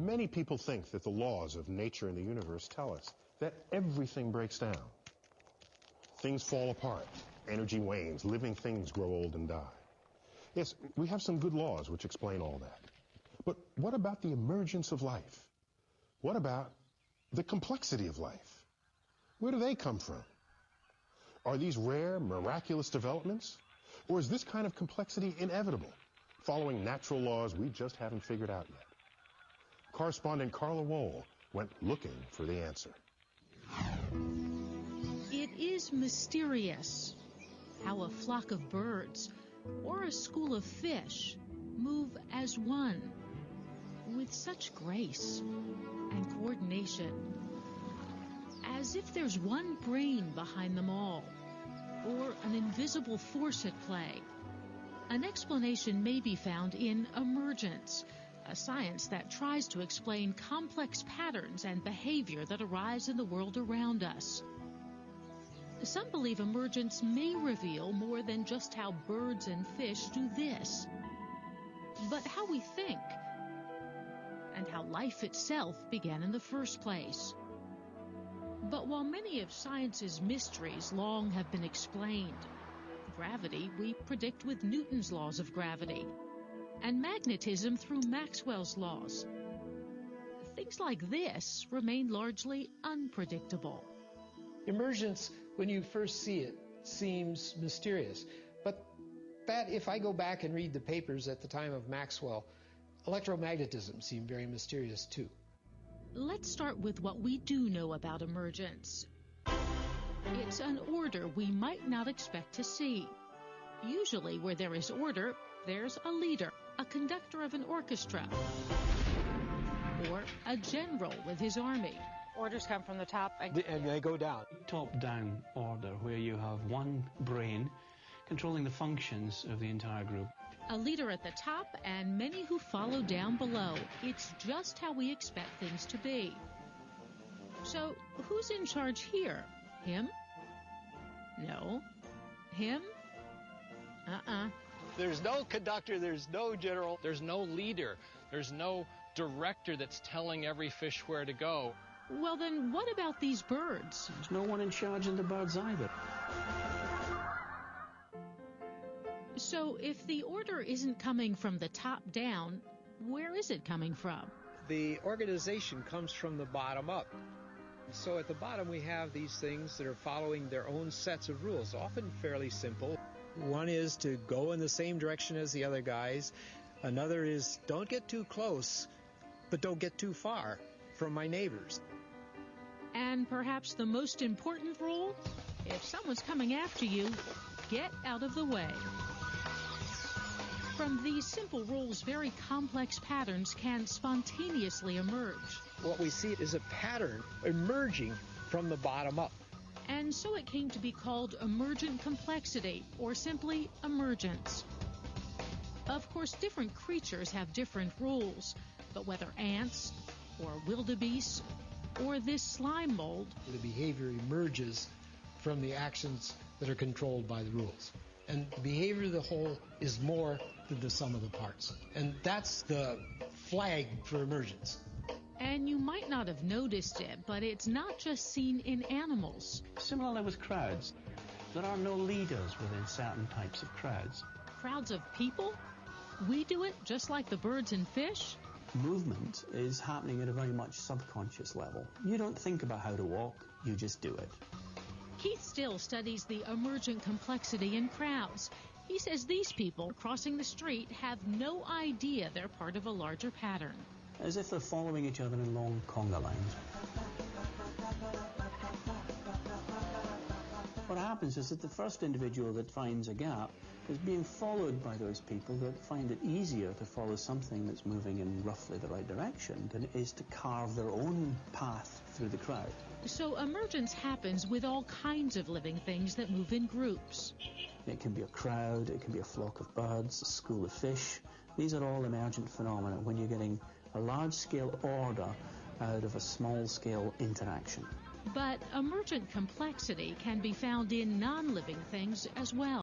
Many people think that the laws of nature and the universe tell us that everything breaks down. Things fall apart, energy wanes, living things grow old and die. Yes, we have some good laws which explain all that. But what about the emergence of life? What about the complexity of life? Where do they come from? Are these rare, miraculous developments? Or is this kind of complexity inevitable, following natural laws we just haven't figured out yet? Correspondent Carla Wohl went looking for the answer. It is mysterious how a flock of birds or a school of fish move as one with such grace and coordination, as if there's one brain behind them all, or an invisible force at play. An explanation may be found in emergence, a science that tries to explain complex patterns and behavior that arise in the world around us. Some believe emergence may reveal more than just how birds and fish do this, but how we think, and how life itself began in the first place. But while many of science's mysteries long have been explained, gravity we predict with Newton's laws of gravity, and magnetism through Maxwell's laws. Things like this remain largely unpredictable. Emergence, when you first see it, seems mysterious. But that, if I go back and read the papers at the time of Maxwell, electromagnetism seemed very mysterious too. Let's start with what we do know about emergence. It's an order we might not expect to see. Usually where there is order, there's a leader, a conductor of an orchestra, or a general with his army. Orders come from the top And they go down. Top-down order, where you have one brain controlling the functions of the entire group. A leader at the top and many who follow down below. It's just how we expect things to be. So, who's in charge here? Him? No. Him? There's no conductor, there's no general, there's no leader, there's no director that's telling every fish where to go. Well, then what about these birds? There's no one in charge of the birds either. So if the order isn't coming from the top down, where is it coming from? The organization comes from the bottom up. So at the bottom we have these things that are following their own sets of rules, often fairly simple. One is to go in the same direction as the other guys. Another is don't get too close, but don't get too far from my neighbors. And perhaps the most important rule? If someone's coming after you, get out of the way. From these simple rules, very complex patterns can spontaneously emerge. What we see is a pattern emerging from the bottom up. And so it came to be called emergent complexity, or simply emergence. Of course, different creatures have different rules, but whether ants, or wildebeest, or this slime mold, The behavior emerges from the actions that are controlled by the rules. And the behavior of the whole is more than the sum of the parts. And that's the flag for emergence. and you might not have noticed it, but it's not just seen in animals. Similarly with crowds, there are no leaders within certain types of crowds. Crowds of people? We do it just like the birds and fish? Movement is happening at a very much subconscious level. You don't think about how to walk, you just do it. Keith Still studies the emergent complexity in crowds. He says these people crossing the street have no idea they're part of a larger pattern. As if they're following each other in long conga lines. What happens is that the first individual that finds a gap is being followed by those people that find it easier to follow something that's moving in roughly the right direction than it is to carve their own path through the crowd. So emergence happens with all kinds of living things that move in groups. It can be a crowd, it can be a flock of birds, a school of fish. These are all emergent phenomena when you're getting a large-scale order out of a small-scale interaction. But emergent complexity can be found in non-living things as well.